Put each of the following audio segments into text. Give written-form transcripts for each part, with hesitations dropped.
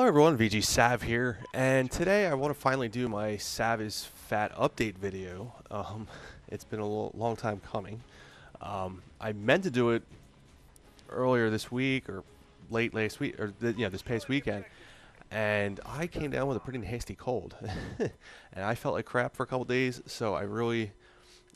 Hello everyone, VG Sav here, and today I want to finally do my Sav is Fat update video. It's been a long time coming. I meant to do it earlier this week or late last week, or this past weekend, and I came down with a pretty nasty cold, and I felt like crap for a couple days. So I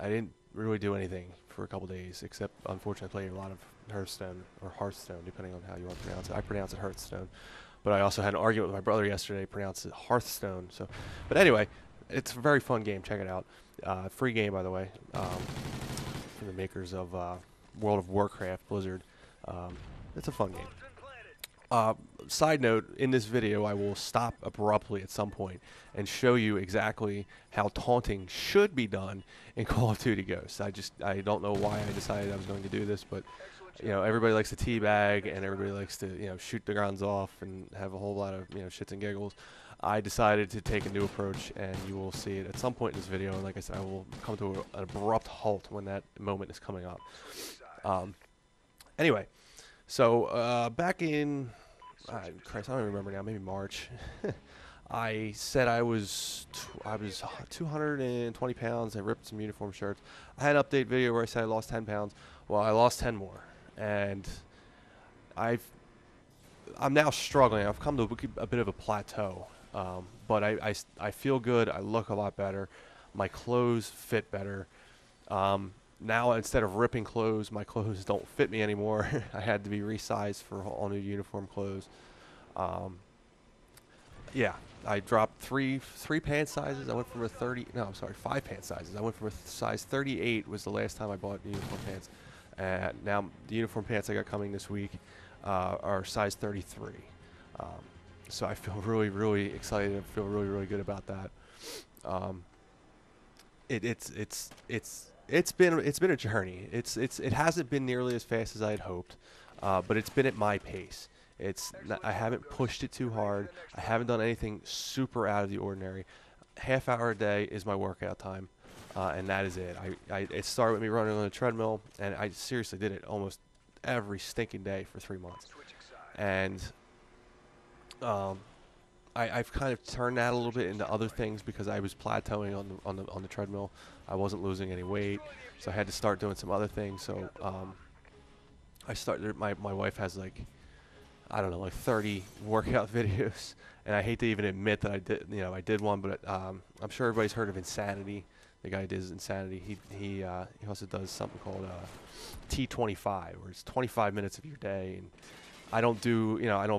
didn't really do anything for a couple days, except unfortunately play a lot of Hearthstone or Hearthstone, depending on how you want to pronounce it. I pronounce it Hearthstone. But I also had an argument with my brother yesterday, pronounced it Hearthstone. So, but anyway, it's a very fun game. Check it out. Free game, by the way, from the makers of World of Warcraft, Blizzard. It's a fun game. Side note, in this video, I will stop abruptly at some point and show you exactly how taunting should be done in Call of Duty Ghosts. I don't know why I decided I was going to do this, but everybody likes to teabag and everybody likes to, shoot the guns off and have a whole lot of, shits and giggles. I decided to take a new approach, and you will see it at some point in this video. And like I said, I will come to an abrupt halt when that moment is coming up. Anyway, so back in, Christ, I don't even remember now, maybe March. I said I was 220 pounds. I ripped some uniform shirts. I had an update video where I said I lost 10 pounds. Well, I lost 10 more. And I'm now struggling. I've come to a bit of a plateau, but I feel good. I look a lot better. My clothes fit better. Now instead of ripping clothes, my clothes don't fit me anymore. I had to be resized for all new uniform clothes. Yeah, I dropped three pant sizes. I went from a 5 pant sizes. I went from a size 38 was the last time I bought uniform pants. And now the uniform pants I got coming this week are size 33. So I feel really, really excited. I feel really, really good about that. It's been a journey. It hasn't been nearly as fast as I had hoped, but it's been at my pace. I haven't pushed it too hard. I haven't done anything super out of the ordinary. Half hour a day is my workout time. And that is it. It started with me running on the treadmill, and I seriously did it almost every stinking day for 3 months. And I've kind of turned that a little bit into other things because I was plateauing on the treadmill. I wasn't losing any weight, so I had to start doing some other things. So I started. My wife has like 30 workout videos, and I hate to even admit that I did one, but I'm sure everybody's heard of Insanity. The guy does Insanity. He also does something called T25, where it's 25 minutes of your day. And I don't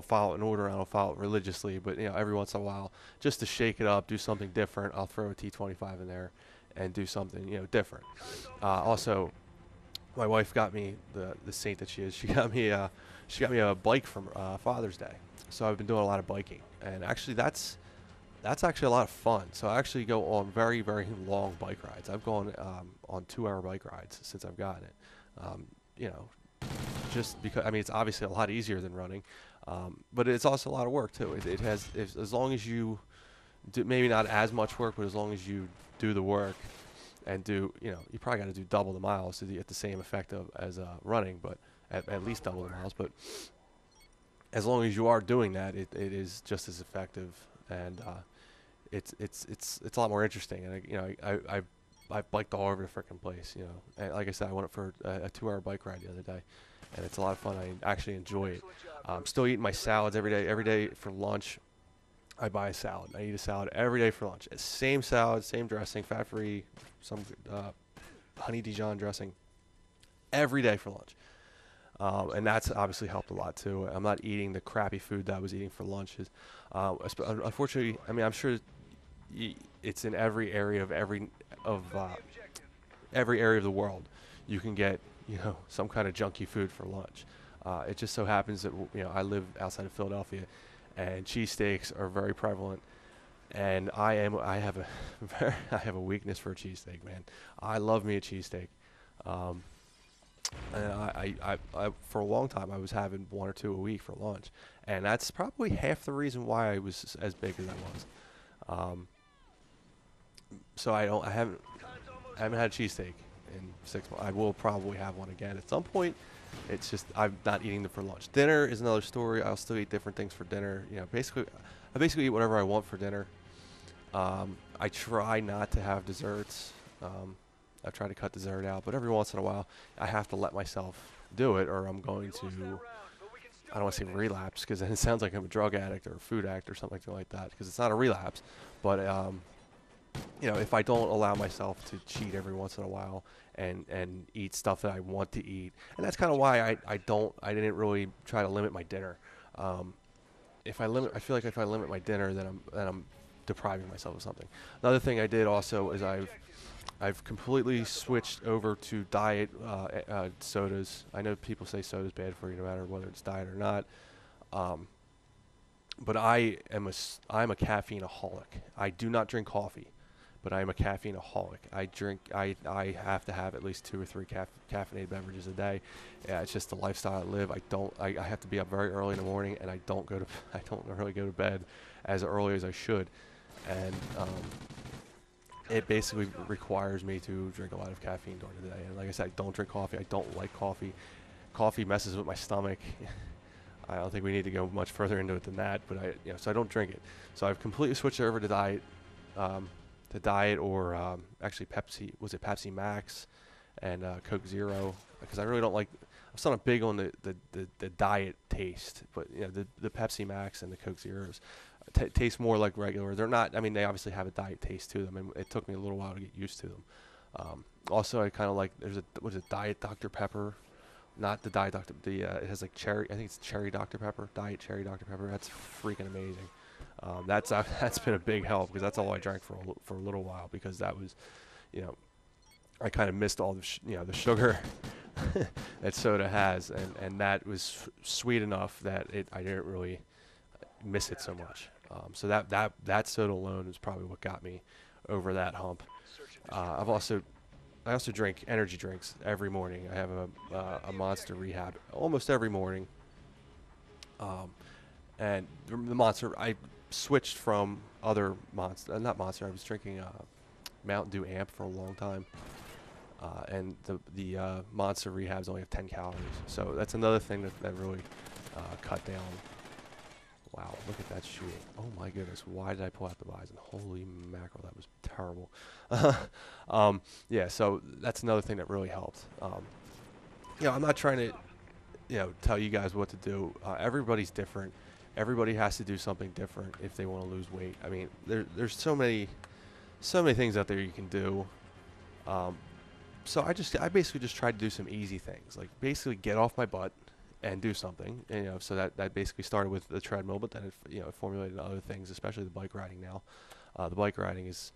follow it in order. I don't follow it religiously, but every once in a while, just to shake it up, do something different, I'll throw a T25 in there and do something different. Also, my wife got me the saint that she is. She got me a bike from Father's Day. So I've been doing a lot of biking, and actually that's actually a lot of fun. So I actually go on very, very long bike rides. I've gone on 2-hour bike rides since I've gotten it. Just because, it's obviously a lot easier than running, but it's also a lot of work too. It has, as long as you do, maybe not as much work, but as long as you do the work and you probably got to do double the miles to get the same effect as running, but at least double the miles. But as long as you are doing that, it is just as effective. And it's a lot more interesting, and I biked all over the freaking place, and like I said, I went for a 2-hour bike ride the other day, and it's a lot of fun. I actually enjoy it. I'm still eating my salads every day for lunch. I buy a salad. I eat a salad every day for lunch. Same salad, same dressing, fat-free, some honey Dijon dressing every day for lunch. And that's obviously helped a lot too. I'm not eating the crappy food that I was eating for lunches. Unfortunately, I'm sure it's in every area of every area of the world. You can get some kind of junky food for lunch. It just so happens that I live outside of Philadelphia, and cheesesteaks are very prevalent. And I have a weakness for a cheesesteak, man. I love me a cheesesteak. And I for a long time I was having 1 or 2 a week for lunch, and that's probably half the reason why I was as big as I was. So I haven't had a cheesesteak in 6 months. I will probably have one again at some point. It's just I'm not eating them for lunch. Dinner is another story. I'll still eat different things for dinner. You know, I basically eat whatever I want for dinner. I try not to have desserts. I try to cut dessert out, but every once in a while, I have to let myself do it, or I'm going to. I don't want to say relapse because then it sounds like I'm a drug addict or a food addict or something like that. Because it's not a relapse, but you know, if I don't allow myself to cheat every once in a while and eat stuff that I want to eat, and that's kind of why I didn't really try to limit my dinner. If I limit, I feel like if I limit my dinner, then I'm depriving myself of something. Another thing I did also is I've completely switched over to diet sodas. I know people say soda's bad for you no matter whether it's diet or not. Um, but I'm a caffeine-aholic. I do not drink coffee, but I am a caffeine-aholic. I have to have at least 2 or 3 caffeinated beverages a day. Yeah, it's just the lifestyle I live. I have to be up very early in the morning, and I don't I don't really go to bed as early as I should, and it basically requires me to drink a lot of caffeine during the day. And like I said, I don't drink coffee. I don't like coffee. Coffee messes with my stomach. I don't think we need to go much further into it than that, but so I don't drink it. So I've completely switched over to diet or actually Pepsi. Was it Pepsi Max and Coke Zero? Because I really don't like. I'm still not big on the diet taste, but you know the Pepsi Max and the Coke Zeros taste more like regular. They're not. I mean, they obviously have a diet taste to them, and it took me a little while to get used to them. Also, I kind of like. There's a Diet Dr Pepper. Not the Diet Dr. It has like cherry. I think it's cherry Dr Pepper. Diet cherry Dr Pepper. That's freaking amazing. That's been a big help because that's all I drank for a little while because that was, you know, I kind of missed all the the sugar that soda has, and that was sweet enough that I didn't really miss it so much. So that soda alone is probably what got me over that hump. I also drink energy drinks every morning. I have a Monster Rehab almost every morning. And the Monster, I switched from other Monster, not Monster. I was drinking Mountain Dew Amp for a long time, and the Monster Rehabs only have 10 calories. So that's another thing that really cut down. Wow, look at that shooting. Oh my goodness, why did I pull out the Bison? Holy mackerel, that was terrible. Yeah, so that's another thing that really helped. I'm not trying to, tell you guys what to do. Everybody's different. Everybody has to do something different if they want to lose weight. I mean, there's so many things out there you can do. So I basically just tried to do some easy things, like basically get off my butt and do something, and, so that basically started with the treadmill, but then it formulated other things, especially the bike riding now. The bike riding is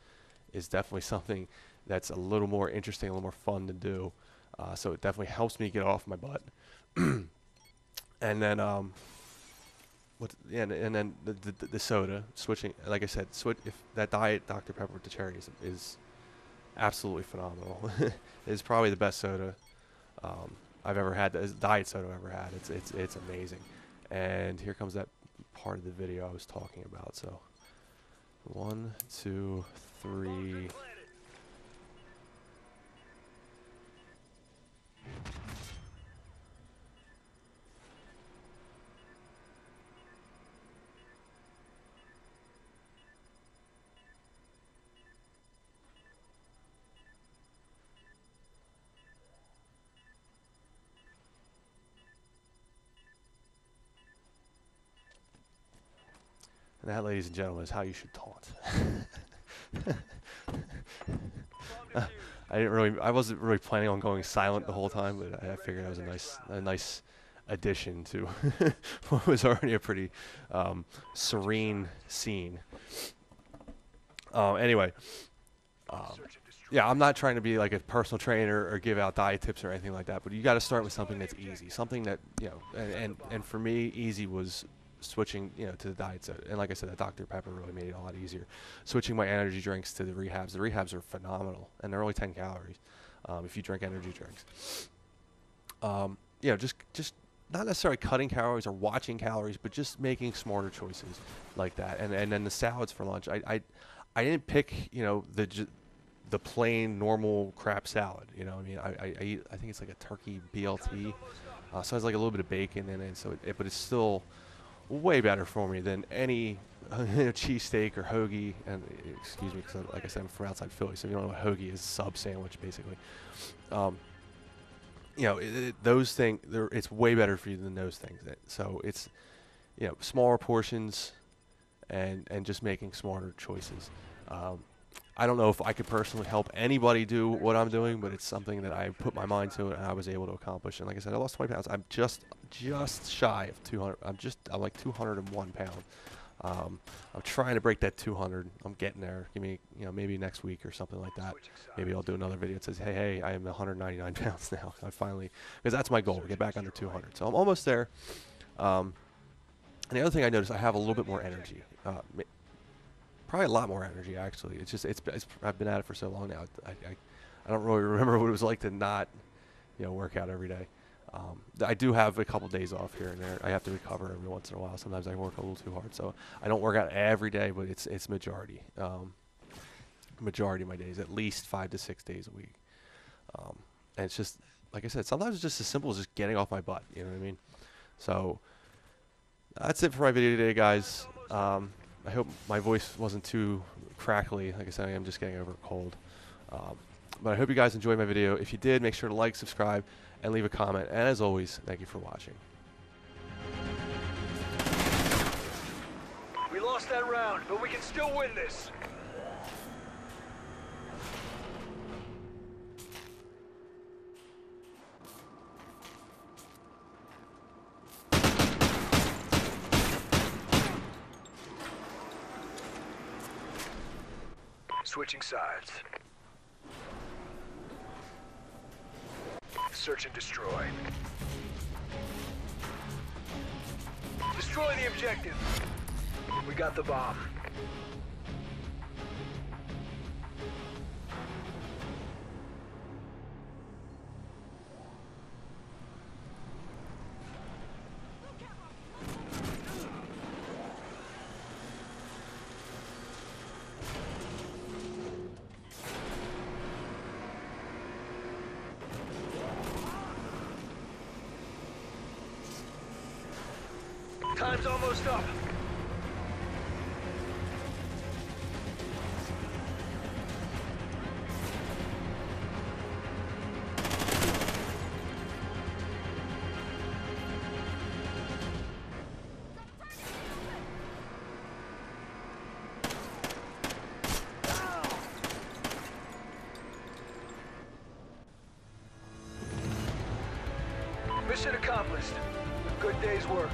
definitely something that's a little more interesting, a little more fun to do. So it definitely helps me get off my butt. And then and then the soda, switching, like I said, if that Diet Dr Pepper with the cherry is absolutely phenomenal. It's probably the best soda I've ever had, diet soda I've ever had. It's amazing. And here comes that part of the video I was talking about. So 1, 2, 3. And that, ladies and gentlemen, is how you should taunt. I wasn't really planning on going silent the whole time, but I figured that was a nice addition to what was already a pretty serene scene. Anyway, I'm not trying to be like a personal trainer or give out diet tips or anything like that, but you got to start with something that's easy, something that and for me, easy was switching to the diet soda. And like I said, that Dr Pepper really made it a lot easier. Switching my energy drinks to the Rehabs are phenomenal, and they're only 10 calories if you drink energy drinks. Just not necessarily cutting calories or watching calories, but just making smarter choices like that. And then the salads for lunch, I didn't pick the plain normal crap salad. I mean, I eat, I think it's like a turkey BLT. So it has like a little bit of bacon in it. So but it's still way better for me than any cheesesteak or hoagie. And excuse me, because like I said, I'm from outside Philly, so if you don't know what hoagie is, sub sandwich basically. You know, those things, it's way better for you than those things. So it's, you know, smaller portions and just making smarter choices. I don't know if I could personally help anybody do what I'm doing, but it's something that I put my mind to and I was able to accomplish. And like I said, I lost 20 pounds. I'm just shy of 200. I'm like 201 pounds. I'm trying to break that 200. I'm getting there. Give me, you know, maybe next week or something like that. Maybe I'll do another video that says, hey, I am 199 pounds now. I finally, because that's my goal, to get back under 200. So I'm almost there. And the other thing I noticed, I have a little bit more energy. Probably a lot more energy, actually. It's just, I've been at it for so long now. I don't really remember what it was like to not, you know, work out every day. I do have a couple days off here and there. I have to recover every once in a while. Sometimes I work a little too hard, so I don't work out every day, but it's majority. Majority of my days, at least 5 to 6 days a week. And it's just, like I said, sometimes it's just as simple as just getting off my butt. You know what I mean? So that's it for my video today, guys. I hope my voice wasn't too crackly. Like I said, I am just getting over a cold. But I hope you guys enjoyed my video. If you did, make sure to like, subscribe, and leave a comment. And as always, thank you for watching. We lost that round, but we can still win this. Switching sides. Search and destroy. Destroy the objective. We got the bomb. Time's almost up. Mission accomplished. A good day's work.